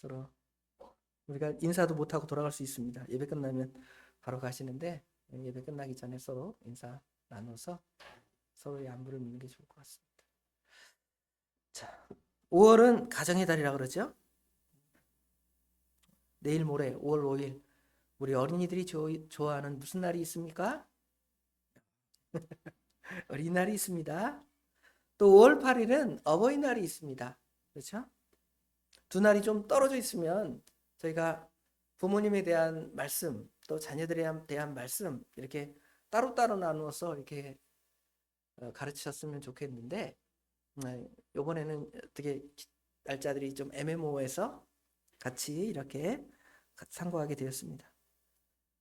서로 우리가 인사도 못하고 돌아갈 수 있습니다. 예배 끝나면 바로 가시는데 예배 끝나기 전에 서로 인사 나눠서 서로의 안부를 묻는 게 좋을 것 같습니다. 자, 5월은 가정의 달이라 그러죠. 내일 모레 5월 5일 우리 어린이들이 좋아하는 무슨 날이 있습니까? 어린이날이 있습니다. 또 5월 8일은 어버이날이 있습니다. 그렇죠? 두 날이 좀 떨어져 있으면 저희가 부모님에 대한 말씀 또 자녀들에 대한 말씀 이렇게 따로따로 나누어서 이렇게 가르치셨으면 좋겠는데 이번에는 어떻게 날짜들이 좀 애매모호해서 같이 이렇게 상고하게 되었습니다.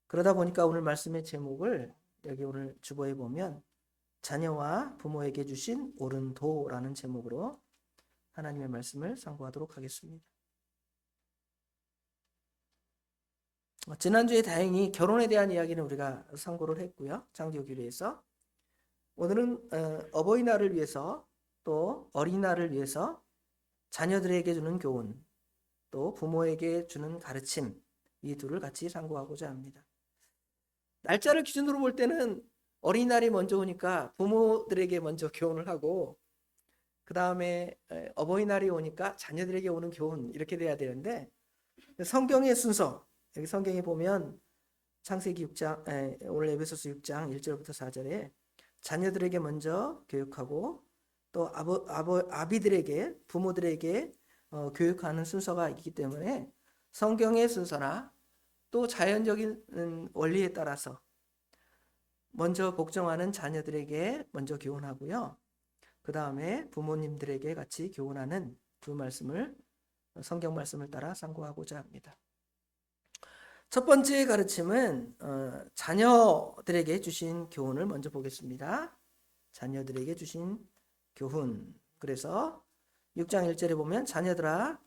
그러다 보니까 오늘 말씀의 제목을 여기 오늘 주보에 보면 자녀와 부모에게 주신 옳은 도라는 제목으로 하나님의 말씀을 상고하도록 하겠습니다. 지난주에 다행히 결혼에 대한 이야기는 우리가 상고를 했고요. 장기교회에서 오늘은 어버이날을 위해서 또 어린이날을 위해서 자녀들에게 주는 교훈 또 부모에게 주는 가르침 이 둘을 같이 상고하고자 합니다. 날짜를 기준으로 볼 때는 어린이날이 먼저 오니까 부모들에게 먼저 교훈을 하고 그 다음에 어버이날이 오니까 자녀들에게 오는 교훈 이렇게 돼야 되는데 성경의 순서 여기 성경에 보면 창세기 6장 오늘 에베소서 6장 1절부터 4절에 자녀들에게 먼저 교육하고 또 아비들에게 부모들에게 교육하는 순서가 있기 때문에 성경의 순서나 또 자연적인 원리에 따라서 먼저 복종하는 자녀들에게 먼저 교훈하고요. 그 다음에 부모님들에게 같이 교훈하는 두 말씀을 성경 말씀을 따라 상고하고자 합니다. 첫 번째 가르침은 자녀들에게 주신 교훈을 먼저 보겠습니다. 자녀들에게 주신 교훈. 그래서 6장 1절에 보면 자녀들아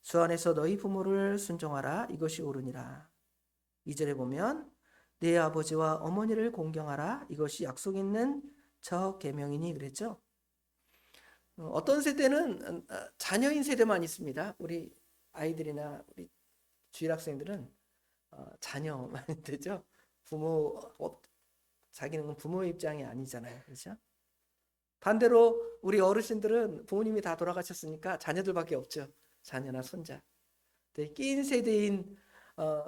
주 안에서 너희 부모를 순종하라 이것이 옳으니라. 2절에 보면 내 아버지와 어머니를 공경하라 이것이 약속 있는 첫 계명이니 그랬죠. 어떤 세대는 자녀인 세대만 있습니다. 우리 아이들이나 우리 주일학생들은 자녀만 되죠. 부모 자기는 부모의 입장이 아니잖아요. 그렇죠? 반대로 우리 어르신들은 부모님이 다 돌아가셨으니까 자녀들밖에 없죠. 자녀나 손자. 끼인 세대인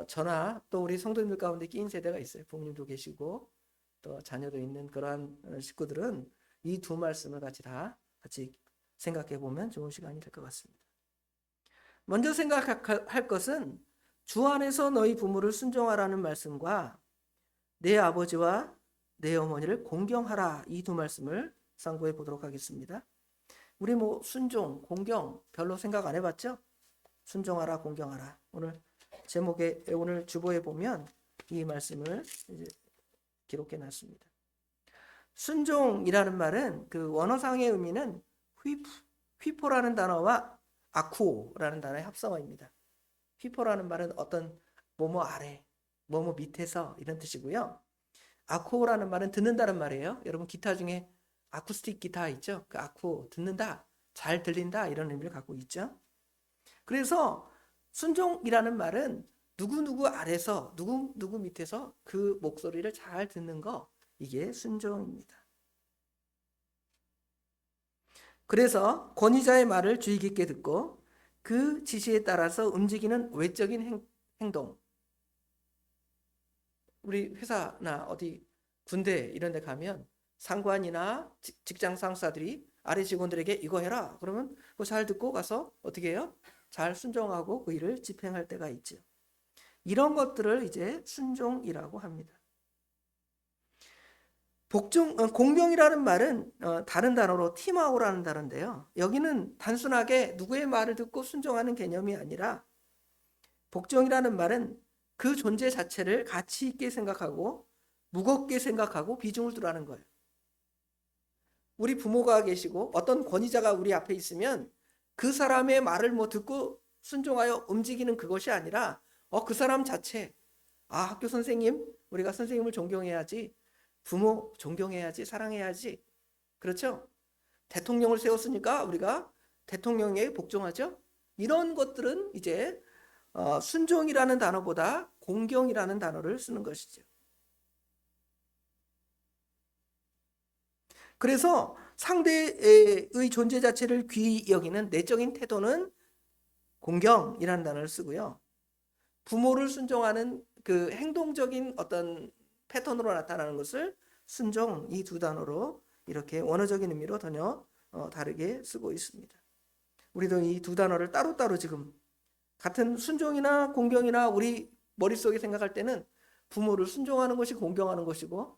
저나 또 우리 성도님들 가운데 끼인 세대가 있어요. 부모님도 계시고 또 자녀도 있는 그러한 식구들은 이 두 말씀을 같이 생각해 보면 좋은 시간이 될 것 같습니다. 먼저 생각할 것은 주 안에서 너희 부모를 순종하라는 말씀과 내 아버지와 내 어머니를 공경하라 이 두 말씀을 상고해 보도록 하겠습니다. 우리 순종, 공경 별로 생각 안 해봤죠? 순종하라, 공경하라. 오늘 제목에 오늘 주보에 보면 이 말씀을 이제 기록해 놨습니다. 순종이라는 말은 그 원어상의 의미는 휘포라는 단어와 아쿠라는 단어의 합성어입니다. 휘포라는 말은 어떤 뭐뭐 아래, 뭐뭐 밑에서 이런 뜻이고요. 아쿠라는 말은 듣는다는 말이에요. 여러분 기타 중에 아쿠스틱 기타 있죠? 그 아쿠 듣는다, 잘 들린다 이런 의미를 갖고 있죠. 그래서 순종이라는 말은 누구 아래서 누구 밑에서 그 목소리를 잘 듣는 거 이게 순종입니다. 그래서 권위자의 말을 주의 깊게 듣고 그 지시에 따라서 움직이는 외적인 행동. 우리 회사나 어디 군대 이런 데 가면 상관이나 직장 상사들이 아래 직원들에게 이거 해라. 그러면 그거 잘 듣고 가서 어떻게 해요? 잘 순종하고 그 일을 집행할 때가 있죠. 이런 것들을 이제 순종이라고 합니다. 공경이라는 말은 다른 단어로 티마오라는 단어인데요. 여기는 단순하게 누구의 말을 듣고 순종하는 개념이 아니라 복종이라는 말은 그 존재 자체를 가치 있게 생각하고 무겁게 생각하고 비중을 두라는 거예요. 우리 부모가 계시고 어떤 권위자가 우리 앞에 있으면 그 사람의 말을 듣고 순종하여 움직이는 그것이 아니라 그 사람 자체 학교 선생님 우리가 선생님을 존경해야지 부모 존경해야지 사랑해야지 그렇죠? 대통령을 세웠으니까 우리가 대통령에게 복종하죠? 이런 것들은 이제 순종이라는 단어보다 공경이라는 단어를 쓰는 것이죠. 그래서 상대의 존재 자체를 귀히 여기는 내적인 태도는 공경이라는 단어를 쓰고요. 부모를 순종하는 그 행동적인 어떤 패턴으로 나타나는 것을 순종, 이 두 단어로 이렇게 원어적인 의미로 전혀 다르게 쓰고 있습니다. 우리도 이 두 단어를 따로따로 지금 같은 순종이나 공경이나 우리 머릿속에 생각할 때는 부모를 순종하는 것이 공경하는 것이고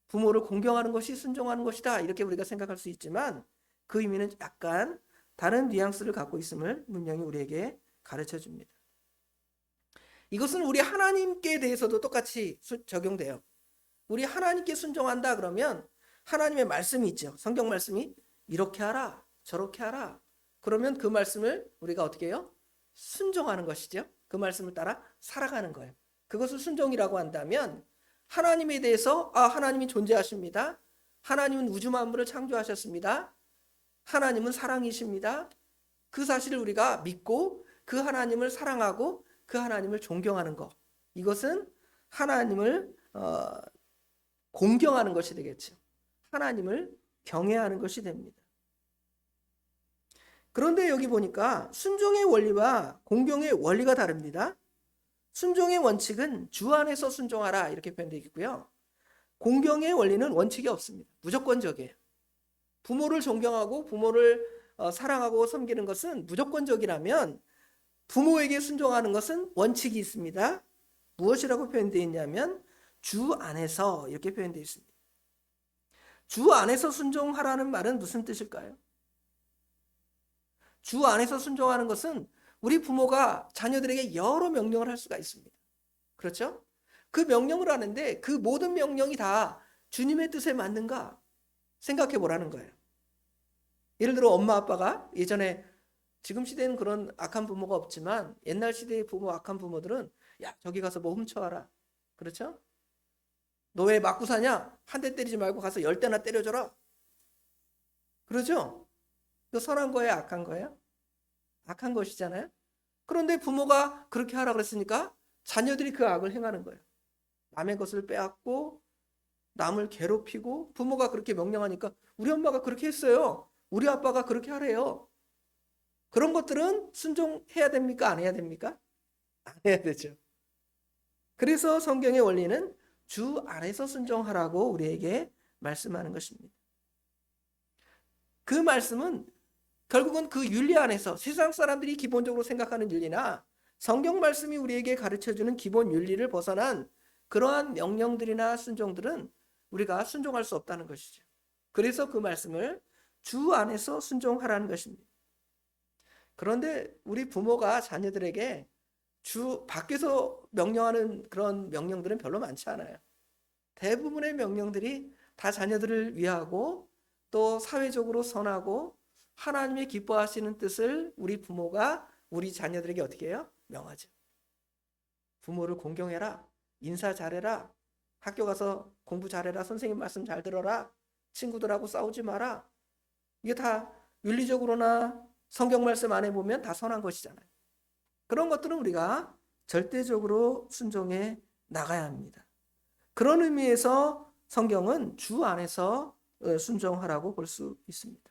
부모를 공경하는 것이 순종하는 것이다, 이렇게 우리가 생각할 수 있지만 그 의미는 약간 다른 뉘앙스를 갖고 있음을 분명히 우리에게 가르쳐 줍니다. 이것은 우리 하나님께 대해서도 똑같이 적용돼요. 우리 하나님께 순종한다 그러면 하나님의 말씀이 있죠. 성경 말씀이 이렇게 하라, 저렇게 하라. 그러면 그 말씀을 우리가 어떻게 해요? 순종하는 것이죠. 그 말씀을 따라 살아가는 거예요. 그것을 순종이라고 한다면 하나님에 대해서 하나님이 존재하십니다. 하나님은 우주 만물을 창조하셨습니다. 하나님은 사랑이십니다. 그 사실을 우리가 믿고 그 하나님을 사랑하고 그 하나님을 존경하는 것, 이것은 하나님을 공경하는 것이 되겠죠. 하나님을 경외하는 것이 됩니다. 그런데 여기 보니까 순종의 원리와 공경의 원리가 다릅니다. 순종의 원칙은 주 안에서 순종하라, 이렇게 표현되어 있고요. 공경의 원리는 원칙이 없습니다. 무조건적이에요. 부모를 존경하고 부모를 사랑하고 섬기는 것은 무조건적이라면 부모에게 순종하는 것은 원칙이 있습니다. 무엇이라고 표현되어 있냐면 주 안에서, 이렇게 표현되어 있습니다. 주 안에서 순종하라는 말은 무슨 뜻일까요? 주 안에서 순종하는 것은 우리 부모가 자녀들에게 여러 명령을 할 수가 있습니다. 그렇죠? 그 명령을 하는데 그 모든 명령이 다 주님의 뜻에 맞는가 생각해 보라는 거예요. 예를 들어 엄마 아빠가 예전에, 지금 시대는 그런 악한 부모가 없지만 옛날 시대의 부모, 악한 부모들은 야, 저기 가서 뭐 훔쳐와라. 그렇죠? 너 왜 맞고 사냐? 한 대 때리지 말고 가서 10대나 때려줘라. 그러죠? 이거 선한 거예요, 악한 거예요? 악한 것이잖아요. 그런데 부모가 그렇게 하라 그랬으니까 자녀들이 그 악을 행하는 거예요. 남의 것을 빼앗고 남을 괴롭히고, 부모가 그렇게 명령하니까 우리 엄마가 그렇게 했어요, 우리 아빠가 그렇게 하래요. 그런 것들은 순종해야 됩니까? 안 해야 됩니까? 안 해야 되죠. 그래서 성경의 원리는 주 안에서 순종하라고 우리에게 말씀하는 것입니다. 그 말씀은 결국은 그 윤리 안에서 세상 사람들이 기본적으로 생각하는 윤리나 성경 말씀이 우리에게 가르쳐주는 기본 윤리를 벗어난 그러한 명령들이나 순종들은 우리가 순종할 수 없다는 것이죠. 그래서 그 말씀을 주 안에서 순종하라는 것입니다. 그런데 우리 부모가 자녀들에게 주 밖에서 명령하는 그런 명령들은 별로 많지 않아요. 대부분의 명령들이 다 자녀들을 위하고 또 사회적으로 선하고 하나님의 기뻐하시는 뜻을 우리 부모가 우리 자녀들에게 어떻게 해요? 명하죠. 부모를 공경해라, 인사 잘해라, 학교 가서 공부 잘해라, 선생님 말씀 잘 들어라, 친구들하고 싸우지 마라. 이게 다 윤리적으로나 성경 말씀 안에 보면 다 선한 것이잖아요. 그런 것들은 우리가 절대적으로 순종해 나가야 합니다. 그런 의미에서 성경은 주 안에서 순종하라고 볼 수 있습니다.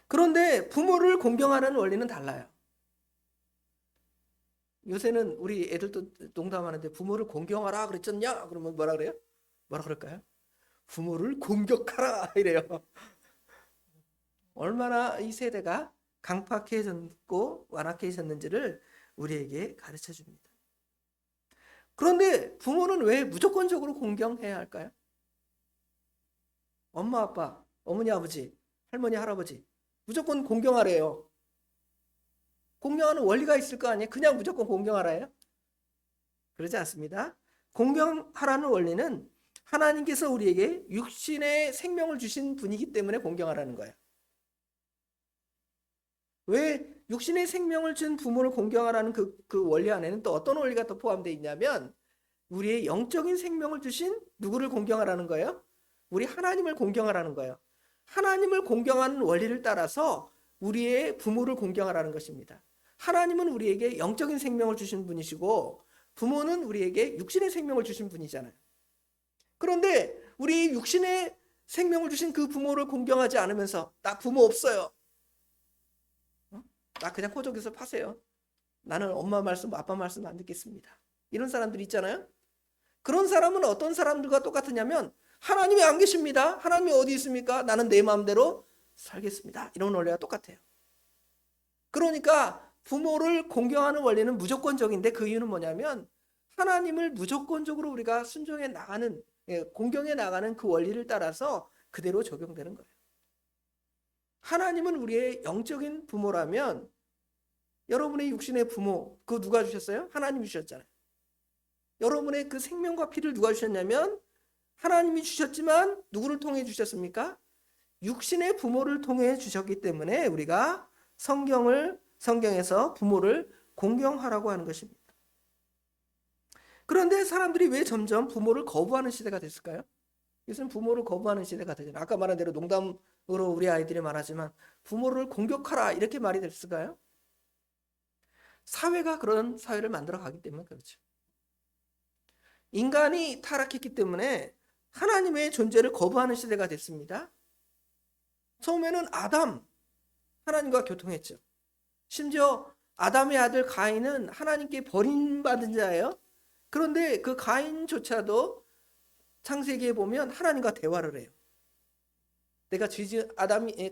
그런데 부모를 공경하는 원리는 달라요. 요새는 우리 애들도 농담하는데 부모를 공경하라 그랬잖냐? 그러면 뭐라 그래요? 뭐라 그럴까요? 부모를 공격하라 이래요. 얼마나 이 세대가 강팍해졌고 완악해졌는지를 우리에게 가르쳐 줍니다. 그런데 부모는 왜 무조건적으로 공경해야 할까요? 엄마, 아빠, 어머니, 아버지, 할머니, 할아버지 무조건 공경하래요. 공경하는 원리가 있을 거 아니에요? 그냥 무조건 공경하라예요? 그러지 않습니다. 공경하라는 원리는 하나님께서 우리에게 육신의 생명을 주신 분이기 때문에 공경하라는 거예요. 왜 육신의 생명을 준 부모를 공경하라는 그 원리 안에는 또 어떤 원리가 또 포함되어 있냐면 우리의 영적인 생명을 주신 누구를 공경하라는 거예요? 우리 하나님을 공경하라는 거예요. 하나님을 공경하는 원리를 따라서 우리의 부모를 공경하라는 것입니다. 하나님은 우리에게 영적인 생명을 주신 분이시고 부모는 우리에게 육신의 생명을 주신 분이잖아요. 그런데 우리 육신의 생명을 주신 그 부모를 공경하지 않으면서 나 부모 없어요. 나 그냥 호적에서 파세요. 나는 엄마 말씀, 아빠 말씀 안 듣겠습니다. 이런 사람들이 있잖아요. 그런 사람은 어떤 사람들과 똑같으냐면 하나님이 안 계십니다. 하나님이 어디 있습니까? 나는 내 마음대로 살겠습니다. 이런 원리가 똑같아요. 그러니까 부모를 공경하는 원리는 무조건적인데 그 이유는 뭐냐면 하나님을 무조건적으로 우리가 순종해 나가는, 공경해 나가는 그 원리를 따라서 그대로 적용되는 거예요. 하나님은 우리의 영적인 부모라면 여러분의 육신의 부모, 그거 누가 주셨어요? 하나님이 주셨잖아요. 여러분의 그 생명과 피를 누가 주셨냐면 하나님이 주셨지만 누구를 통해 주셨습니까? 육신의 부모를 통해 주셨기 때문에 우리가 성경에서 부모를 공경하라고 하는 것입니다. 그런데 사람들이 왜 점점 부모를 거부하는 시대가 됐을까요? 요즘 부모를 거부하는 시대가 되잖아요. 아까 말한 대로 농담으로 우리 아이들이 말하지만 부모를 공격하라 이렇게 말이 됐을까요? 사회가 그런 사회를 만들어 가기 때문에 그렇죠. 인간이 타락했기 때문에 하나님의 존재를 거부하는 시대가 됐습니다. 처음에는 아담, 하나님과 교통했죠. 심지어 아담의 아들 가인은 하나님께 버림받은 자예요. 그런데 그 가인조차도 창세기에 보면 하나님과 대화를 해요.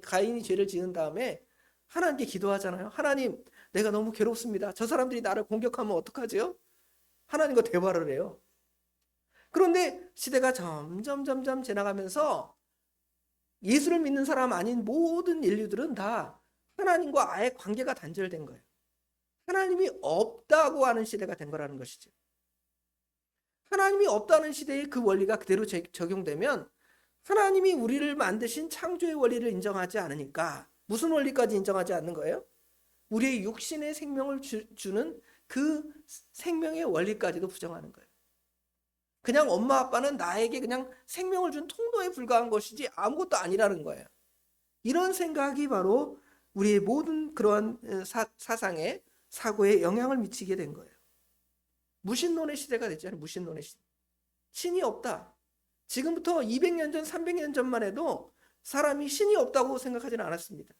가인이 죄를 지은 다음에 하나님께 기도하잖아요. 하나님, 내가 너무 괴롭습니다. 저 사람들이 나를 공격하면 어떡하죠? 하나님과 대화를 해요. 그런데 시대가 점점 지나가면서 예수를 믿는 사람 아닌 모든 인류들은 다 하나님과 아예 관계가 단절된 거예요. 하나님이 없다고 하는 시대가 된 거라는 것이죠. 하나님이 없다는 시대에 그 원리가 그대로 적용되면 하나님이 우리를 만드신 창조의 원리를 인정하지 않으니까 무슨 원리까지 인정하지 않는 거예요? 우리의 육신의 생명을 주는 그 생명의 원리까지도 부정하는 거예요. 그냥 엄마 아빠는 나에게 그냥 생명을 준 통로에 불과한 것이지 아무것도 아니라는 거예요. 이런 생각이 바로 우리의 모든 그러한 사상에 사고에 영향을 미치게 된 거예요. 무신론의 시대가 됐잖아요. 무신론의 시대. 신이 없다. 지금부터 200년 전, 300년 전만 해도 사람이 신이 없다고 생각하지는 않았습니다.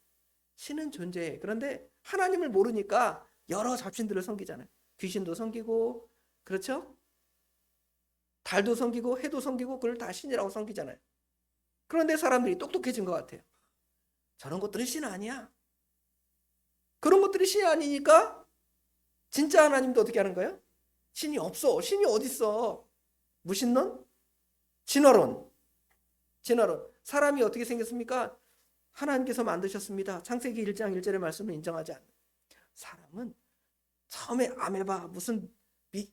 신은 존재해. 그런데 하나님을 모르니까 여러 잡신들을 섬기잖아요. 귀신도 섬기고, 그렇죠? 달도 섬기고 해도 섬기고 그걸 다 신이라고 섬기잖아요. 그런데 사람들이 똑똑해진 것 같아요. 저런 것들이 신 아니야. 그런 것들이 신이 아니니까 진짜 하나님도 어떻게 하는 거예요? 신이 없어. 신이 어딨어? 무신론? 진화론. 사람이 어떻게 생겼습니까? 하나님께서 만드셨습니다. 창세기 1장 1절의 말씀을 인정하지 않는 사람은 처음에 아메바 무슨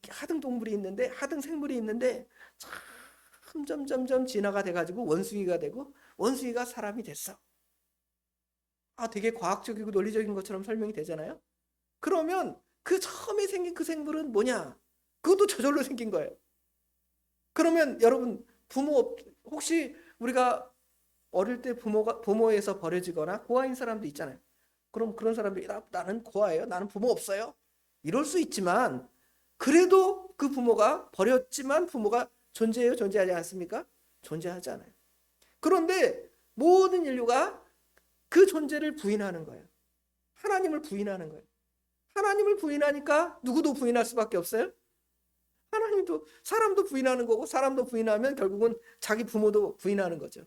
하등 동물이 있는데 하등 생물이 있는데 점점 진화가 돼가지고 원숭이가 되고 원숭이가 사람이 됐어. 되게 과학적이고 논리적인 것처럼 설명이 되잖아요. 그러면 그 처음에 생긴 그 생물은 뭐냐? 그것도 저절로 생긴 거예요. 그러면 여러분 부모 혹시 우리가 어릴 때 부모에서 버려지거나 고아인 사람도 있잖아요. 그럼 그런 사람들이 나는 고아예요. 나는 부모 없어요. 이럴 수 있지만 그래도 그 부모가 버렸지만 부모가 존재해요? 존재하지 않습니까? 존재하지 않아요. 그런데 모든 인류가 그 존재를 부인하는 거예요. 하나님을 부인하는 거예요. 하나님을 부인하니까 누구도 부인할 수밖에 없어요. 하나님도 사람도 부인하는 거고 사람도 부인하면 결국은 자기 부모도 부인하는 거죠.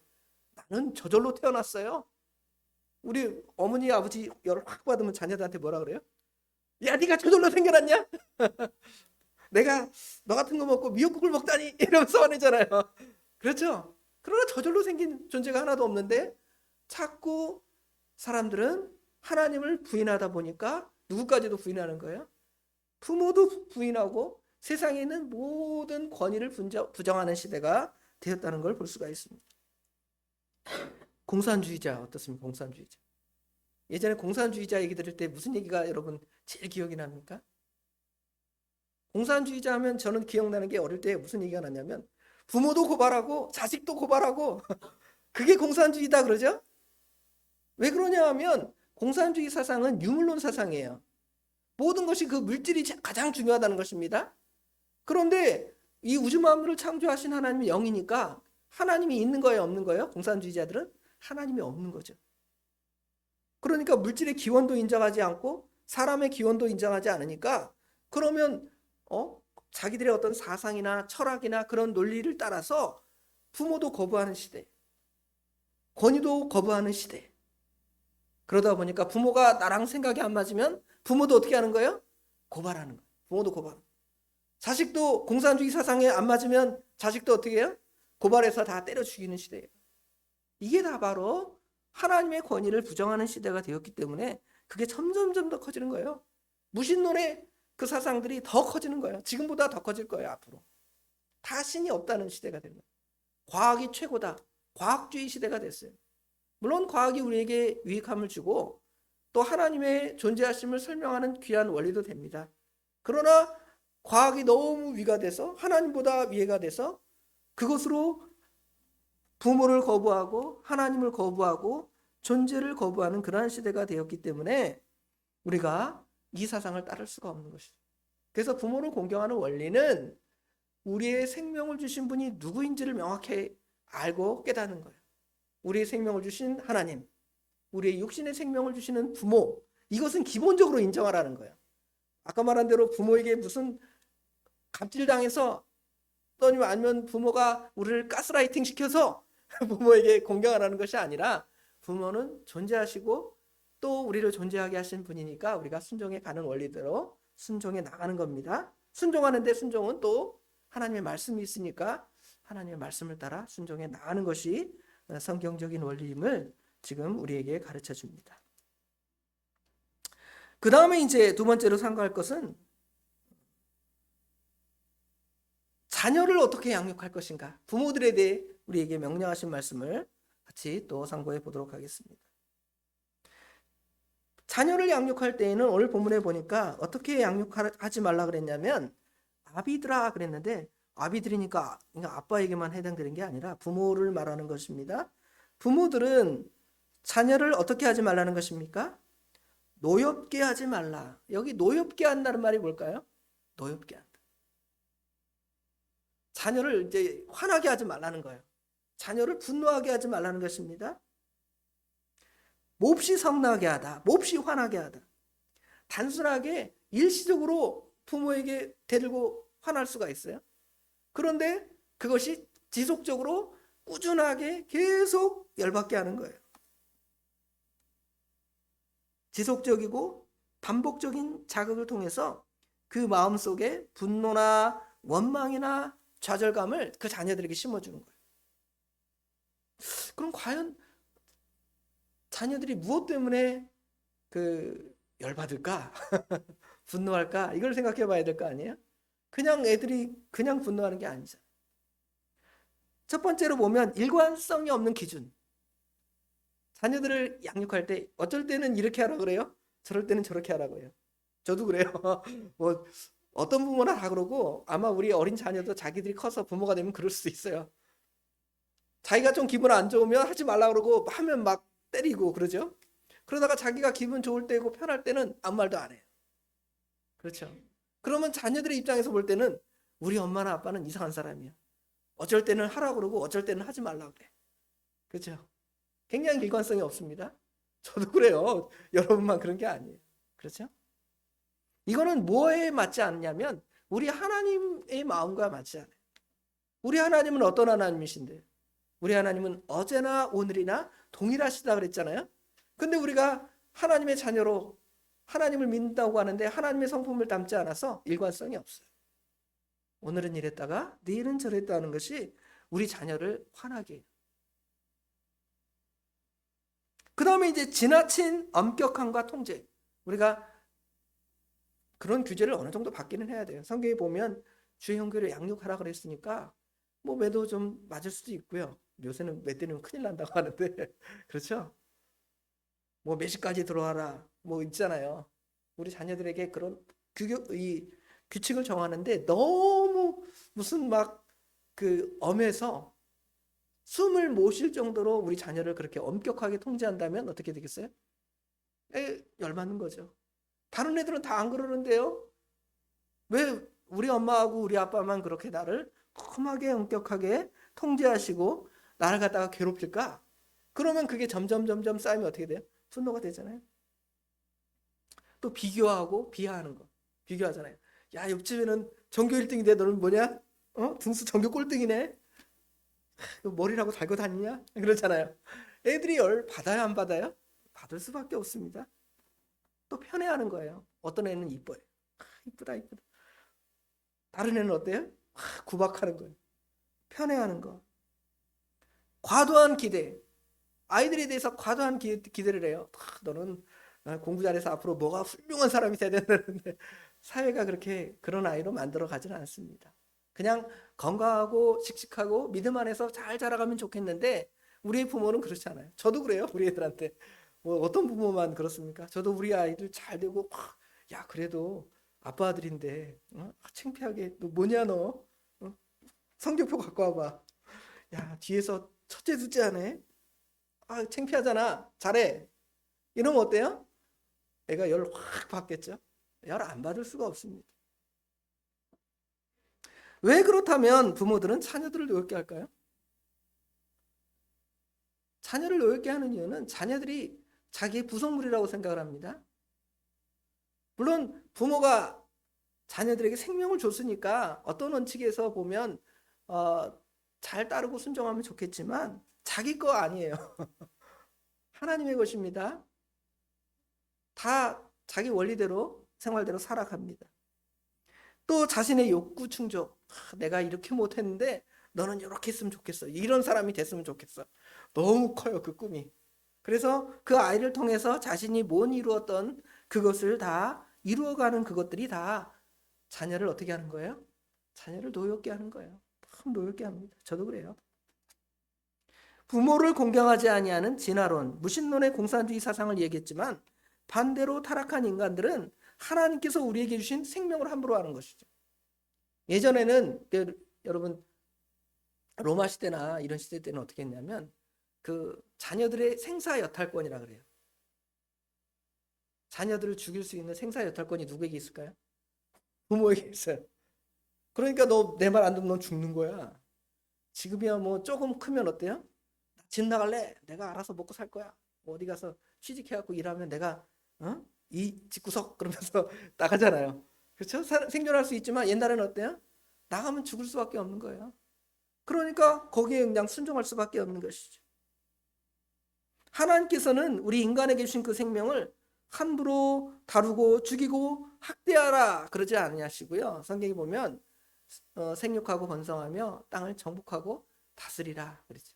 나는 저절로 태어났어요. 우리 어머니 아버지 열을 확 받으면 자녀들한테 뭐라 그래요? 야, 네가 저절로 생겨났냐? 내가 너 같은 거 먹고 미역국을 먹다니 이러면서 화내잖아요. 그렇죠? 그러나 저절로 생긴 존재가 하나도 없는데 자꾸 사람들은 하나님을 부인하다 보니까 누구까지도 부인하는 거예요? 부모도 부인하고 세상에 있는 모든 권위를 부정하는 시대가 되었다는 걸 볼 수가 있습니다. 공산주의자 어떻습니까? 공산주의자. 예전에 공산주의자 얘기 들을 때 무슨 얘기가 여러분 제일 기억이 납니까? 공산주의자 하면 저는 기억나는 게 어릴 때 무슨 얘기가 나냐면 부모도 고발하고 자식도 고발하고 그게 공산주의다 그러죠? 왜 그러냐 하면 공산주의 사상은 유물론 사상이에요. 모든 것이 그 물질이 가장 중요하다는 것입니다. 그런데 이 우주 만물을 창조하신 하나님이 영이니까 하나님이 있는 거예요, 없는 거예요? 공산주의자들은 하나님이 없는 거죠. 그러니까 물질의 기원도 인정하지 않고 사람의 기원도 인정하지 않으니까 그러면 자기들의 어떤 사상이나 철학이나 그런 논리를 따라서 부모도 거부하는 시대, 권위도 거부하는 시대. 그러다 보니까 부모가 나랑 생각이 안 맞으면 부모도 어떻게 하는 거예요? 고발하는 거예요. 부모도 고발하는 거예요. 자식도 공산주의 사상에 안 맞으면 자식도 어떻게 해요? 고발해서 다 때려 죽이는 시대예요. 이게 다 바로 하나님의 권위를 부정하는 시대가 되었기 때문에 그게 점점점 더 커지는 거예요. 무신론의 그 사상들이 더 커지는 거예요. 지금보다 더 커질 거예요, 앞으로. 다 신이 없다는 시대가 되는 거예요. 과학이 최고다. 과학주의 시대가 됐어요. 물론 과학이 우리에게 유익함을 주고 또 하나님의 존재하심을 설명하는 귀한 원리도 됩니다. 그러나 과학이 너무 위가 돼서 하나님보다 위가 돼서 그것으로 부모를 거부하고 하나님을 거부하고 존재를 거부하는 그러한 시대가 되었기 때문에 우리가 이 사상을 따를 수가 없는 것이죠. 그래서 부모를 공경하는 원리는 우리의 생명을 주신 분이 누구인지를 명확히 알고 깨닫는 거예요. 우리의 생명을 주신 하나님, 우리의 육신의 생명을 주시는 부모, 이것은 기본적으로 인정하라는 거예요. 아까 말한 대로 부모에게 무슨 갑질당해서 또는 아니면 부모가 우리를 가스라이팅 시켜서 부모에게 공경하라는 것이 아니라 부모는 존재하시고 또 우리를 존재하게 하신 분이니까 우리가 순종해 가는 원리대로 순종해 나가는 겁니다. 순종하는데 순종은 또 하나님의 말씀이 있으니까 하나님의 말씀을 따라 순종해 나가는 것이 성경적인 원리임을 지금 우리에게 가르쳐 줍니다. 그 다음에 이제 두 번째로 상고할 것은 자녀를 어떻게 양육할 것인가. 부모들에 대해 우리에게 명령하신 말씀을 같이 또 상고해 보도록 하겠습니다. 자녀를 양육할 때에는 오늘 본문에 보니까 어떻게 양육하지 말라 그랬냐면 아비들아 그랬는데 아비들이니까 아빠에게만 해당되는 게 아니라 부모를 말하는 것입니다. 부모들은 자녀를 어떻게 하지 말라는 것입니까? 노엽게 하지 말라. 여기 노엽게 한다는 말이 뭘까요? 노엽게 한다. 자녀를 이제 화나게 하지 말라는 거예요. 자녀를 분노하게 하지 말라는 것입니다. 몹시 성나게 하다. 몹시 화나게 하다. 단순하게 일시적으로 부모에게 대들고 화날 수가 있어요. 그런데 그것이 지속적으로 꾸준하게 계속 열받게 하는 거예요. 지속적이고 반복적인 자극을 통해서 그 마음속에 분노나 원망이나 좌절감을 그 자녀들에게 심어주는 거예요. 그럼 과연 자녀들이 무엇 때문에 열받을까? 분노할까? 이걸 생각해 봐야 될 거 아니에요? 그냥 애들이 그냥 분노하는 게 아니잖아요. 첫 번째로 보면 일관성이 없는 기준. 자녀들을 양육할 때 어쩔 때는 이렇게 하라 그래요. 저럴 때는 저렇게 하라고 해요. 저도 그래요. 뭐 어떤 부모나 다 그러고 아마 우리 어린 자녀도 자기들이 커서 부모가 되면 그럴 수도 있어요. 자기가 좀 기분 안 좋으면 하지 말라 그러고 하면 막 때리고 그러죠. 그러다가 자기가 기분 좋을 때고 편할 때는 아무 말도 안 해요. 그렇죠. 그러면 자녀들의 입장에서 볼 때는 우리 엄마나 아빠는 이상한 사람이야. 어쩔 때는 하라고 그러고 어쩔 때는 하지 말라고 그래. 그렇죠. 굉장히 일관성이 없습니다. 저도 그래요. 여러분만 그런 게 아니에요. 그렇죠? 이거는 뭐에 맞지 않냐면 우리 하나님의 마음과 맞지 않아요. 우리 하나님은 어떤 하나님이신데? 우리 하나님은 어제나 오늘이나 동일하시다 그랬잖아요. 근데 우리가 하나님의 자녀로 하나님을 믿는다고 하는데 하나님의 성품을 담지 않아서 일관성이 없어요. 오늘은 이랬다가 내일은 저랬다는 것이 우리 자녀를 화나게 해요. 그 다음에 이제 지나친 엄격함과 통제. 우리가 그런 규제를 어느 정도 받기는 해야 돼요. 성경에 보면 주의 형제를 양육하라 그랬으니까 뭐 매도 좀 맞을 수도 있고요. 요새는 매 때리면 큰일 난다고 하는데 그렇죠? 뭐 몇 시까지 들어와라 뭐 있잖아요. 우리 자녀들에게 그런 규칙을 정하는데 너무 무슨 막 엄해서 숨을 못 쉴 정도로 우리 자녀를 그렇게 엄격하게 통제한다면 어떻게 되겠어요? 열받는 거죠. 다른 애들은 다 안 그러는데요. 왜 우리 엄마하고 우리 아빠만 그렇게 나를 험하게 엄격하게 통제하시고 나를 갖다가 괴롭힐까? 그러면 그게 점점 쌓이면 어떻게 돼요? 분노가 되잖아요. 또 비교하고 비하하는 거. 비교하잖아요. 야, 옆집에는 전교 1등인데 너는 뭐냐? 등수 전교 꼴등이네. 너 머리라고 달고 다니냐? 그러잖아요. 애들이 열 받아요, 안 받아요? 받을 수밖에 없습니다. 또 편애하는 거예요. 어떤 애는 이뻐요. 이쁘다. 다른 애는 어때요? 구박하는 거예요. 편애하는 거. 과도한 기대. 아이들에 대해서 과도한 기대를 해요. 너는 공부 잘해서 앞으로 뭐가 훌륭한 사람이 돼야 된다는데 사회가 그렇게 그런 아이로 만들어 가지는 않습니다. 그냥 건강하고 씩씩하고 믿음 안에서 잘 자라가면 좋겠는데 우리 부모는 그렇지 않아요. 저도 그래요. 우리 애들한테. 뭐 어떤 부모만 그렇습니까? 저도 우리 아이들 잘 되고 야 그래도 아빠 아들인데 창피하게 너 뭐냐 너 성적표 갖고 와봐. 야 뒤에서 첫째 둘째 하네. 창피하잖아. 잘해. 이러면 어때요? 애가 열 확 받겠죠? 열 안 받을 수가 없습니다. 왜 그렇다면 부모들은 자녀들을 노엽게 할까요? 자녀를 노엽게 하는 이유는 자녀들이 자기의 부속물이라고 생각을 합니다. 물론 부모가 자녀들에게 생명을 줬으니까 어떤 원칙에서 보면 잘 따르고 순종하면 좋겠지만 자기 거 아니에요. 하나님의 것입니다. 다 자기 원리대로 생활대로 살아갑니다. 또 자신의 욕구 충족. 내가 이렇게 못했는데 너는 이렇게 했으면 좋겠어. 이런 사람이 됐으면 좋겠어. 너무 커요 그 꿈이. 그래서 그 아이를 통해서 자신이 못 이루었던 그것을 다 이루어가는 그것들이 다 자녀를 어떻게 하는 거예요? 자녀를 노엽게 하는 거예요. 참 노엽게 합니다. 저도 그래요. 부모를 공경하지 아니하는 진화론, 무신론의 공산주의 사상을 얘기했지만 반대로 타락한 인간들은 하나님께서 우리에게 주신 생명을 함부로 하는 것이죠. 예전에는 여러분 로마 시대나 이런 시대 때는 어떻게 했냐면 그 자녀들의 생사 여탈권이라 그래요. 자녀들을 죽일 수 있는 생사 여탈권이 누구에게 있을까요? 부모에게 있어요. 그러니까 너 내 말 안 듣으면 넌 죽는 거야. 지금이야 뭐 조금 크면 어때요? 집 나갈래? 내가 알아서 먹고 살 거야. 뭐 어디 가서 취직해갖고 일하면 내가 이 집구석 그러면서 나가잖아요. 그렇죠? 생존할 수 있지만 옛날에는 어때요? 나가면 죽을 수밖에 없는 거예요. 그러니까 거기에 그냥 순종할 수밖에 없는 것이죠. 하나님께서는 우리 인간에게 주신 그 생명을 함부로 다루고 죽이고 학대하라 그러지 않으시고요. 성경에 보면 생육하고 번성하며 땅을 정복하고 다스리라 그러죠.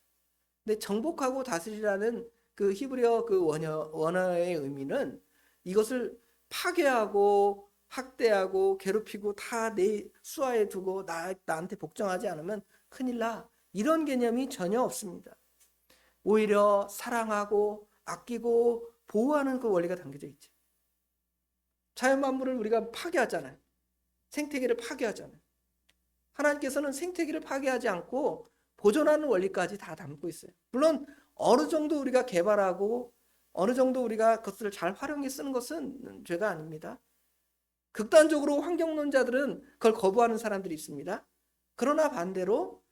근데 정복하고 다스리라는 그 히브리어 그 원어의 의미는 이것을 파괴하고 학대하고 괴롭히고 다 내 수하에 두고 나한테 복종하지 않으면 큰일 나. 이런 개념이 전혀 없습니다. 오히려 사랑하고 아끼고 보호하는 그 원리가 담겨져 있죠. 자연 만물을 우리가 파괴하잖아요. 생태계를 파괴하잖아요. 하나님께서는 생태계를 파괴하지 않고 보존하는 원리까지 다 담고 있어요. 물론 어느 정도 우리가 개발하고 어느 정도 우리가 그것을 잘 활용해 쓰는 것은 죄가 아닙니다. 극단적으로 환경론자들은 그걸 거부하는 사람들이 있습니다. 그러나 반대로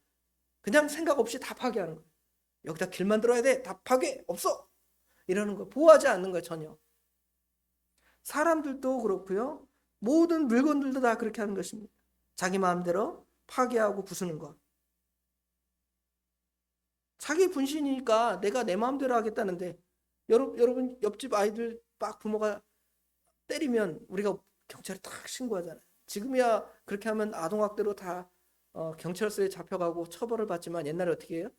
그냥 생각 없이 다 파괴하는 거예요. 여기다 길 만들어야 돼. 다 파괴 없어. 이러는 거 보호하지 않는 거예요. 전혀. 사람들도 그렇고요. 모든 물건들도 다 그렇게 하는 것입니다. 자기 마음대로 파괴하고 부수는 것. 자기 분신이니까 내가 내 마음대로 하겠다는데 여러분 옆집 아이들 막 부모가 때리면 우리가 경찰에 탁 신고하잖아요. 지금이야 그렇게 하면 아동학대로 다 경찰서에 잡혀가고 처벌을 받지만 옛날에 어떻게 해요?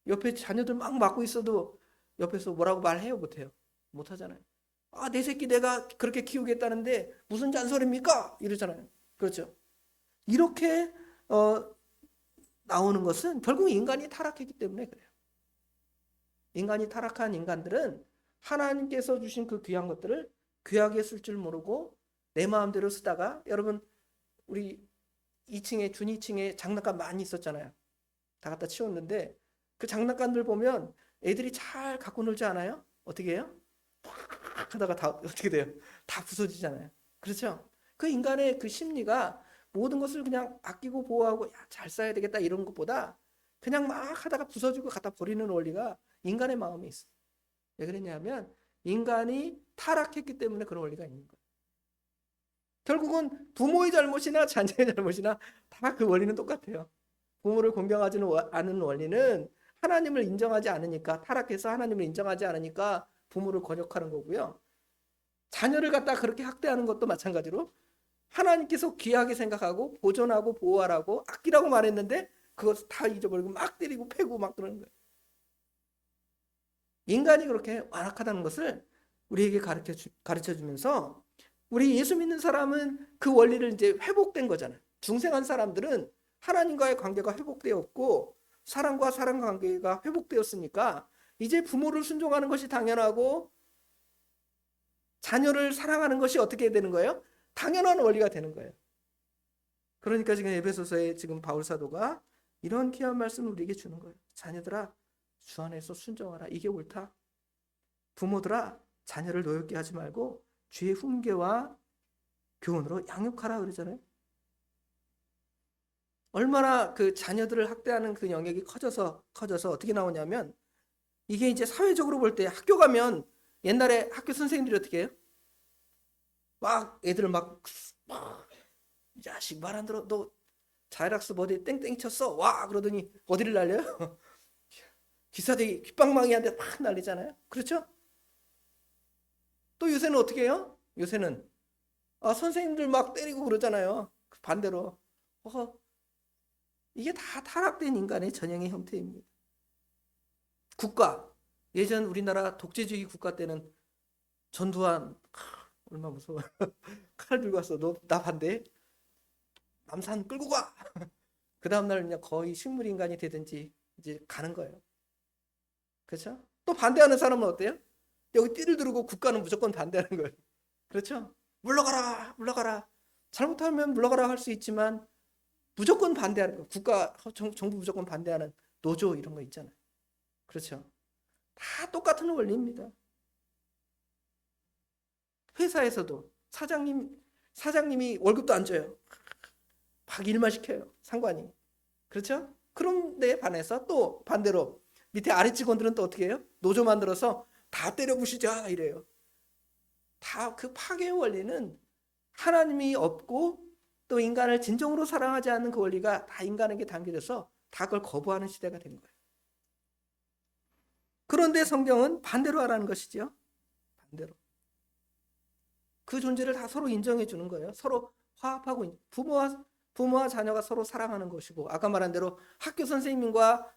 옆에 자녀들 막 맞고 있어도 옆에서 뭐라고 말해요? 못해요? 못하잖아요. 내 새끼 내가 그렇게 키우겠다는데 무슨 잔소리입니까? 이러잖아요. 그렇죠? 이렇게 나오는 것은 결국 인간이 타락했기 때문에 그래요. 인간이 타락한 인간들은 하나님께서 주신 그 귀한 것들을 귀하게 쓸 줄 모르고 내 마음대로 쓰다가 여러분 우리 2층에 준 2층에 장난감 많이 있었잖아요. 다 갖다 치웠는데 그 장난감들 보면 애들이 잘 갖고 놀지 않아요? 어떻게 해요? 막 하다가 다 어떻게 돼요? 다 부서지잖아요. 그렇죠? 그 인간의 그 심리가 모든 것을 그냥 아끼고 보호하고 야, 잘 써야 되겠다 이런 것보다 그냥 막 하다가 부서지고 갖다 버리는 원리가 인간의 마음에 있어요. 왜 그랬냐면 인간이 타락했기 때문에 그런 원리가 있는 거예요. 결국은 부모의 잘못이나 자녀의 잘못이나 다 그 원리는 똑같아요. 부모를 공경하지 않은 원리는 하나님을 인정하지 않으니까, 타락해서 하나님을 인정하지 않으니까 부모를 거역하는 거고요. 자녀를 갖다 그렇게 학대하는 것도 마찬가지로 하나님께서 귀하게 생각하고 보존하고 보호하라고 아끼라고 말했는데 그것을 다 잊어버리고 막 때리고 패고 막 그러는 거예요. 인간이 그렇게 완악하다는 것을 우리에게 가르쳐 주면서 우리 예수 믿는 사람은 그 원리를 이제 회복된 거잖아요. 중생한 사람들은 하나님과의 관계가 회복되었고 사람과 사람 관계가 회복되었으니까 이제 부모를 순종하는 것이 당연하고 자녀를 사랑하는 것이 어떻게 되는 거예요? 당연한 원리가 되는 거예요. 그러니까 지금 에베소서에 지금 바울 사도가 이런 귀한 말씀을 우리에게 주는 거예요. 자녀들아 주 안에서 순종하라. 이게 옳다. 부모들아 자녀를 노엽게 하지 말고 주의 훈계와 교훈으로 양육하라 그러잖아요. 얼마나 그 자녀들을 학대하는 그 영역이 커져서 어떻게 나오냐면 이게 이제 사회적으로 볼 때 학교 가면 옛날에 학교 선생님들이 어떻게 해요? 막 애들을 막 이 자식 말 안 들어 너 자율학습 어디 땡땡이 쳤어 와 그러더니 어디를 날려요? 기사대기 귓방망이한테 막 날리잖아요. 그렇죠? 또 요새는 어떻게 해요? 요새는 선생님들 막 때리고 그러잖아요. 반대로 이게 다 타락된 인간의 전형의 형태입니다. 국가 예전 우리나라 독재주의 국가 때는 전두환 얼마 무서워 칼 들고 왔어. 너 나 반대 남산 끌고 가. 그 다음날 그냥 거의 식물인간이 되든지 이제 가는 거예요. 그렇죠? 또 반대하는 사람은 어때요? 여기 띠를 두르고 국가는 무조건 반대하는 거예요. 그렇죠? 물러가라, 물러가라. 잘못하면 물러가라 할 수 있지만 무조건 반대하는 거. 국가, 정부 무조건 반대하는 노조 이런 거 있잖아요. 그렇죠? 다 똑같은 원리입니다. 회사에서도 사장님이 월급도 안 줘요. 막 일만 시켜요. 상관이. 그렇죠? 그런데 반해서 또 반대로 밑에 아래 직원들은 또 어떻게 해요? 노조 만들어서 다 때려 부시자 이래요. 다 그 파괴의 원리는 하나님이 없고 또 인간을 진정으로 사랑하지 않는 그 원리가 다 인간에게 담겨져서 다 그걸 거부하는 시대가 된 거예요. 그런데 성경은 반대로 하라는 것이죠. 반대로. 그 존재를 다 서로 인정해 주는 거예요. 서로 화합하고 부모와 자녀가 서로 사랑하는 것이고 아까 말한 대로 학교 선생님과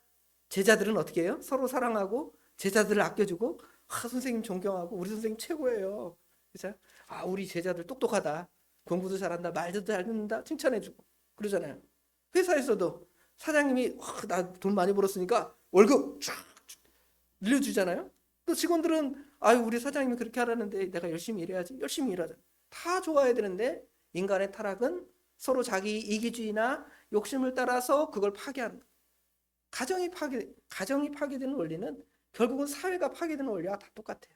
제자들은 어떻게 해요? 서로 사랑하고 제자들을 아껴주고 선생님 존경하고 우리 선생님 최고예요. 그렇죠? 우리 제자들 똑똑하다. 공부도 잘한다. 말도 잘 듣는다. 칭찬해주고 그러잖아요. 회사에서도 사장님이 나 돈 많이 벌었으니까 월급 쫙 늘려주잖아요. 또 직원들은 우리 사장님이 그렇게 하라는데 내가 열심히 일해야지. 열심히 일하자. 다 좋아야 되는데 인간의 타락은 서로 자기 이기주의나 욕심을 따라서 그걸 파괴한다. 가정이 파괴되는 원리는 결국은 사회가 파괴되는 원리와 다 똑같아요.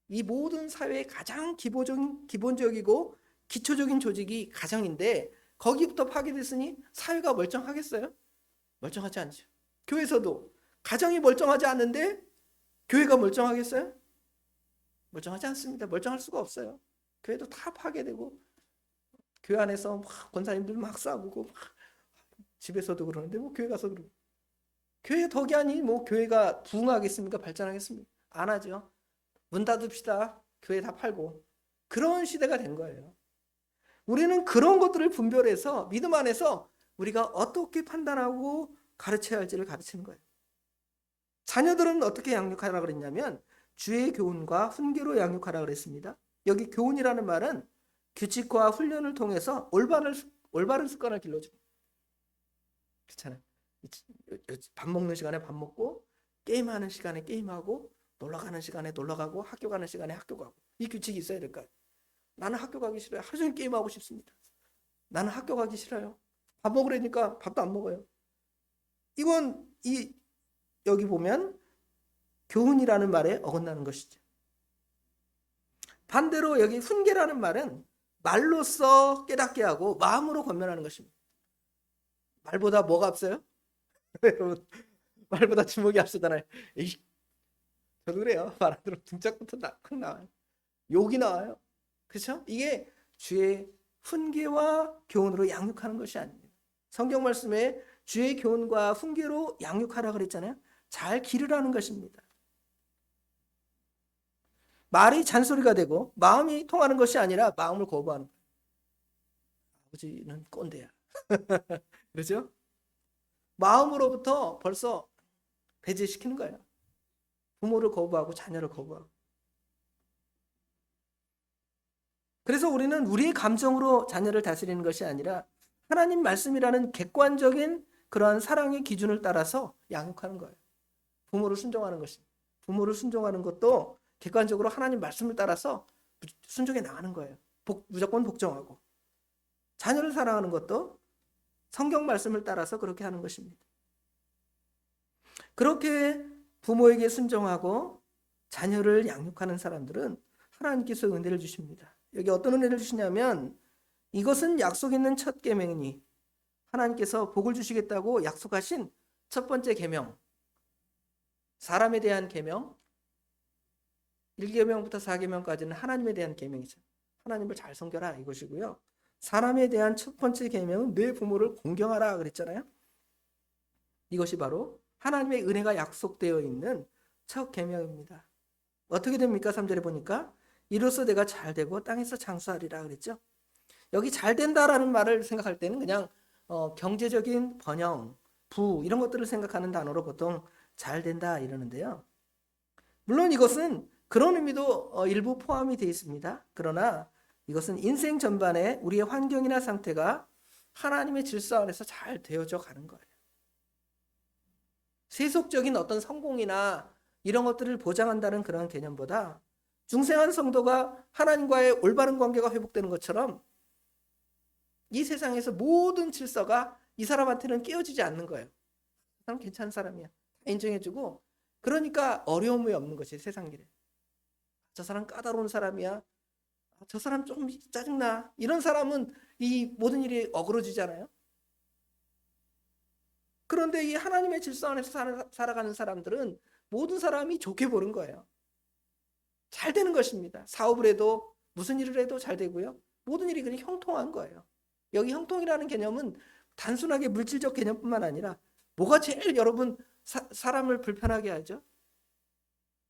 이 모든 사회의 가장 기본적이고 기초적인 조직이 가정인데 거기부터 파괴됐으니 사회가 멀쩡하겠어요? 멀쩡하지 않죠. 교회에서도 가정이 멀쩡하지 않는데 교회가 멀쩡하겠어요? 멀쩡하지 않습니다. 멀쩡할 수가 없어요. 교회도 다 파괴되고 교회 안에서 막 권사님들 막 싸우고 막 집에서도 그러는데 뭐 교회 가서 그러고 교회 덕이 아니 뭐 교회가 부흥하겠습니까? 발전하겠습니까? 안 하죠. 문 닫읍시다. 교회 다 팔고 그런 시대가 된 거예요. 우리는 그런 것들을 분별해서 믿음 안에서 우리가 어떻게 판단하고 가르쳐야 할지를 가르치는 거예요. 자녀들은 어떻게 양육하라 그랬냐면 주의 교훈과 훈계로 양육하라 그랬습니다. 여기 교훈이라는 말은 규칙과 훈련을 통해서 올바른 습관을 길러주고 그렇잖아요. 밥 먹는 시간에 밥 먹고 게임하는 시간에 게임하고 놀러가는 시간에 놀러가고 학교 가는 시간에 학교 가고 이 규칙이 있어야 될까요? 나는 학교 가기 싫어요. 하루 종일 게임하고 싶습니다. 나는 학교 가기 싫어요. 밥 먹으려니까 밥도 안 먹어요. 이건 여기 보면 교훈이라는 말에 어긋나는 것이죠. 반대로 여기 훈계라는 말은 말로써 깨닫게 하고 마음으로 권면하는 것입니다. 말보다 뭐가 앞서요? 여러분, 말보다 주먹이 앞서잖아요. 에이, 저도 그래요. 말 안 들으면 등짝부터 확 나와요. 욕이 나와요. 그렇죠? 이게 주의 훈계와 교훈으로 양육하는 것이 아닙니다. 성경 말씀에 주의 교훈과 훈계로 양육하라 그랬잖아요. 잘 기르라는 것입니다. 말이 잔소리가 되고 마음이 통하는 것이 아니라 마음을 거부하는 거예요. 아버지는 꼰대야. 그렇죠? 마음으로부터 벌써 배제시키는 거예요. 부모를 거부하고 자녀를 거부하고. 그래서 우리는 우리의 감정으로 자녀를 다스리는 것이 아니라 하나님 말씀이라는 객관적인 그러한 사랑의 기준을 따라서 양육하는 거예요. 부모를 순종하는 것입니다. 부모를 순종하는 것도 객관적으로 하나님 말씀을 따라서 순종해 나가는 거예요. 무조건 복종하고. 자녀를 사랑하는 것도 성경 말씀을 따라서 그렇게 하는 것입니다. 그렇게 부모에게 순종하고 자녀를 양육하는 사람들은 하나님께서 은혜를 주십니다. 여기 어떤 은혜를 주시냐면 이것은 약속 있는 첫 계명이니 하나님께서 복을 주시겠다고 약속하신 첫 번째 계명, 사람에 대한 계명, 1계명부터 4계명까지는 하나님에 대한 계명이죠. 하나님을 잘 섬겨라 이것이고요. 사람에 대한 첫 번째 계명은 내 부모를 공경하라 그랬잖아요. 이것이 바로 하나님의 은혜가 약속되어 있는 첫 계명입니다. 어떻게 됩니까? 3절에 보니까 이로써 내가 잘되고 땅에서 장수하리라 그랬죠. 여기 잘된다라는 말을 생각할 때는 그냥 경제적인 번영, 부 이런 것들을 생각하는 단어로 보통 잘된다 이러는데요. 물론 이것은 그런 의미도 일부 포함이 되어 있습니다. 그러나 이것은 인생 전반에 우리의 환경이나 상태가 하나님의 질서 안에서 잘 되어져 가는 거예요. 세속적인 어떤 성공이나 이런 것들을 보장한다는 그런 개념보다 중생한 성도가 하나님과의 올바른 관계가 회복되는 것처럼 이 세상에서 모든 질서가 이 사람한테는 깨어지지 않는 거예요. 그 사람 괜찮은 사람이야. 인정해주고 그러니까 어려움이 없는 것이 세상 일에. 저 사람 까다로운 사람이야. 저 사람 조금 짜증나. 이런 사람은 이 모든 일이 어그러지잖아요. 그런데 이 하나님의 질서 안에서 살아가는 사람들은 모든 사람이 좋게 보는 거예요. 잘 되는 것입니다. 사업을 해도 무슨 일을 해도 잘 되고요. 모든 일이 그냥 형통한 거예요. 여기 형통이라는 개념은 단순하게 물질적 개념뿐만 아니라 뭐가 제일 여러분 사람을 불편하게 하죠?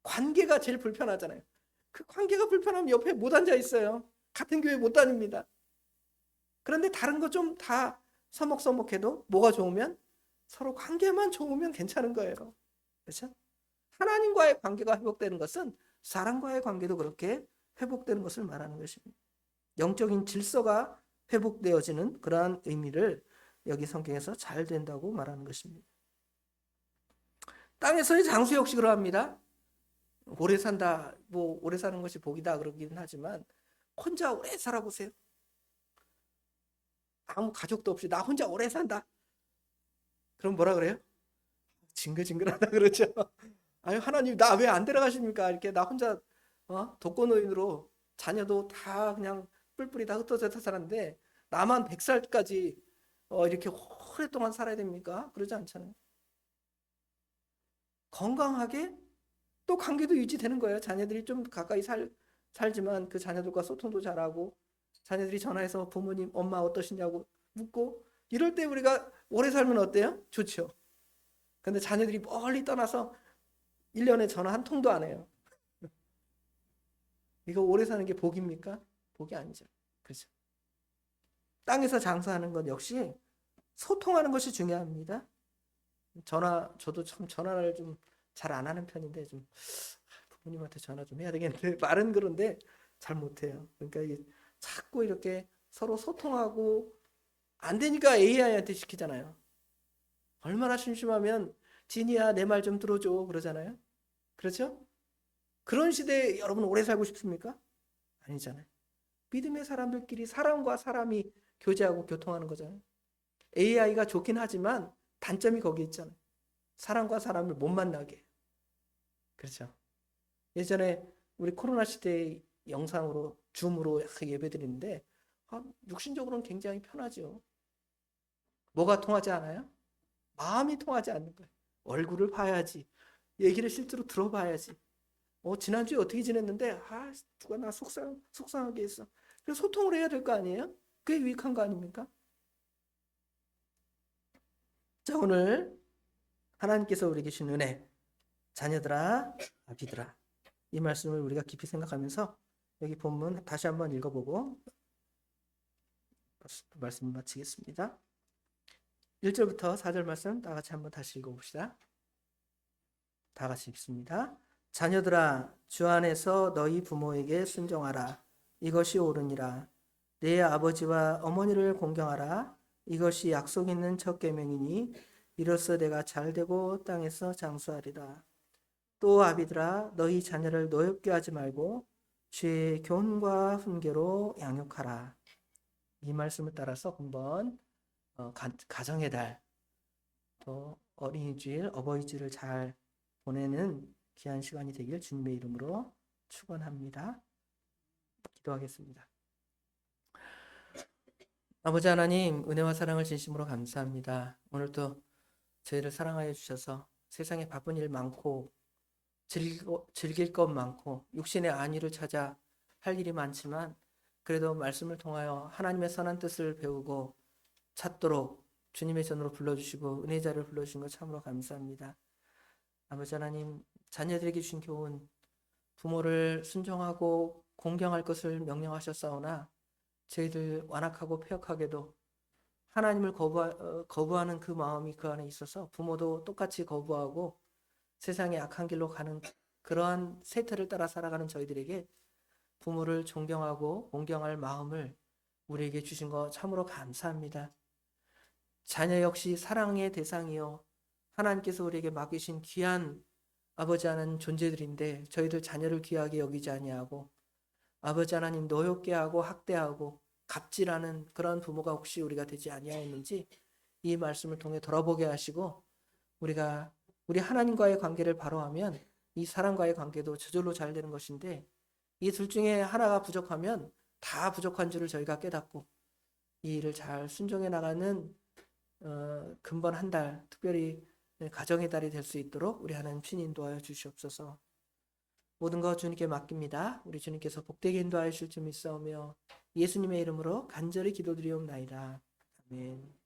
관계가 제일 불편하잖아요. 그 관계가 불편하면 옆에 못 앉아 있어요. 같은 교회 못 다닙니다. 그런데 다른 거 좀 다 서먹서먹해도 뭐가 좋으면 서로 관계만 좋으면 괜찮은 거예요. 그렇죠? 하나님과의 관계가 회복되는 것은 사람과의 관계도 그렇게 회복되는 것을 말하는 것입니다. 영적인 질서가 회복되어지는 그러한 의미를 여기 성경에서 잘 된다고 말하는 것입니다. 땅에서의 장수 역시 그러합니다. 오래 산다, 뭐 오래 사는 것이 복이다 그러긴 하지만 혼자 오래 살아보세요. 아무 가족도 없이 나 혼자 오래 산다. 그럼 뭐라 그래요? 징글징글하다 그러죠. 아니 하나님 나 왜 안 데려가십니까? 이렇게 나 혼자 독거노인으로 자녀도 다 그냥 뿔뿔이 다 흩어져서 살았는데 나만 100살까지 이렇게 오랫동안 살아야 됩니까? 그러지 않잖아요. 건강하게 또 관계도 유지되는 거예요. 자녀들이 좀 가까이 살지만 그 자녀들과 소통도 잘하고 자녀들이 전화해서 부모님 엄마 어떠시냐고 묻고 이럴 때 우리가 오래 살면 어때요? 좋죠. 근데 자녀들이 멀리 떠나서 1년에 전화 한 통도 안 해요. 이거 오래 사는 게 복입니까? 복이 아니죠. 그렇죠. 땅에서 장사하는 건 역시 소통하는 것이 중요합니다. 저도 참 전화를 좀 잘 안 하는 편인데 좀 부모님한테 전화 좀 해야 되겠는데 말은 그런데 잘 못해요. 그러니까 자꾸 이렇게 서로 소통하고 안 되니까 AI한테 시키잖아요. 얼마나 심심하면 진이야 내 말 좀 들어줘 그러잖아요. 그렇죠? 그런 시대에 여러분 오래 살고 싶습니까? 아니잖아요. 믿음의 사람들끼리 사람과 사람이 교제하고 교통하는 거잖아요. AI가 좋긴 하지만 단점이 거기 있잖아요. 사람과 사람을 못 만나게. 그렇죠. 예전에 우리 코로나 시대에 영상으로 줌으로 예배드리는데 육신적으로는 굉장히 편하죠. 뭐가 통하지 않아요? 마음이 통하지 않는 거예요. 얼굴을 봐야지. 얘기를 실제로 들어봐야지. 지난주에 어떻게 지냈는데, 누가 나 속상하게 했어. 그래서 소통을 해야 될 거 아니에요? 그게 유익한 거 아닙니까? 자, 오늘 하나님께서 우리에게 주신 은혜, 자녀들아, 아비들아. 이 말씀을 우리가 깊이 생각하면서 여기 본문 다시 한번 읽어보고 말씀 마치겠습니다. 1절부터 4절 말씀 다 같이 한번 다시 읽어봅시다. 다 같이 읽습니다. 자녀들아, 주 안에서 너희 부모에게 순종하라. 이것이 옳으니라. 내 아버지와 어머니를 공경하라. 이것이 약속 있는 첫 계명이니 이로써 내가 잘되고 땅에서 장수하리라. 또 아비들아, 너희 자녀를 노엽게 하지 말고 죄의 교훈과 훈계로 양육하라. 이 말씀을 따라서 한번 가정의 달, 또 어린이주일, 어버이주일을 잘 보내는 귀한 시간이 되길 주님의 이름으로 축원합니다. 기도하겠습니다. 아버지 하나님, 은혜와 사랑을 진심으로 감사합니다. 오늘도 저희를 사랑하여 주셔서 세상에 바쁜 일 많고 즐길 것 많고 육신의 안위를 찾아 할 일이 많지만 그래도 말씀을 통하여 하나님의 선한 뜻을 배우고 찾도록 주님의 전으로 불러주시고 은혜 자리를 불러주신 것 참으로 감사합니다. 아버지 하나님, 자녀들에게 주신 교훈, 부모를 순종하고 공경할 것을 명령하셨사오나 저희들 완악하고 패역하게도 하나님을 거부하는 그 마음이 그 안에 있어서 부모도 똑같이 거부하고 세상의 악한 길로 가는 그러한 세태를 따라 살아가는 저희들에게 부모를 존경하고 공경할 마음을 우리에게 주신 것 참으로 감사합니다. 자녀 역시 사랑의 대상이요 하나님께서 우리에게 맡기신 귀한 아버지 하나님 존재들인데 저희들 자녀를 귀하게 여기지 아니하고 아버지 하나님 노엽게 하고 학대하고 갑질하는 그런 부모가 혹시 우리가 되지 아니하였는지 이 말씀을 통해 돌아보게 하시고 우리가 우리 하나님과의 관계를 바로 하면 이 사람과의 관계도 저절로 잘 되는 것인데 이 둘 중에 하나가 부족하면 다 부족한 줄을 저희가 깨닫고 이 일을 잘 순종해 나가는 금번 한 달 특별히 가정의 달이 될 수 있도록 우리 하나님 친히 인도하여 주시옵소서. 모든 것 주님께 맡깁니다. 우리 주님께서 복되게 인도하여 주실 줄 믿사오며 예수님의 이름으로 간절히 기도드리옵나이다. 아멘.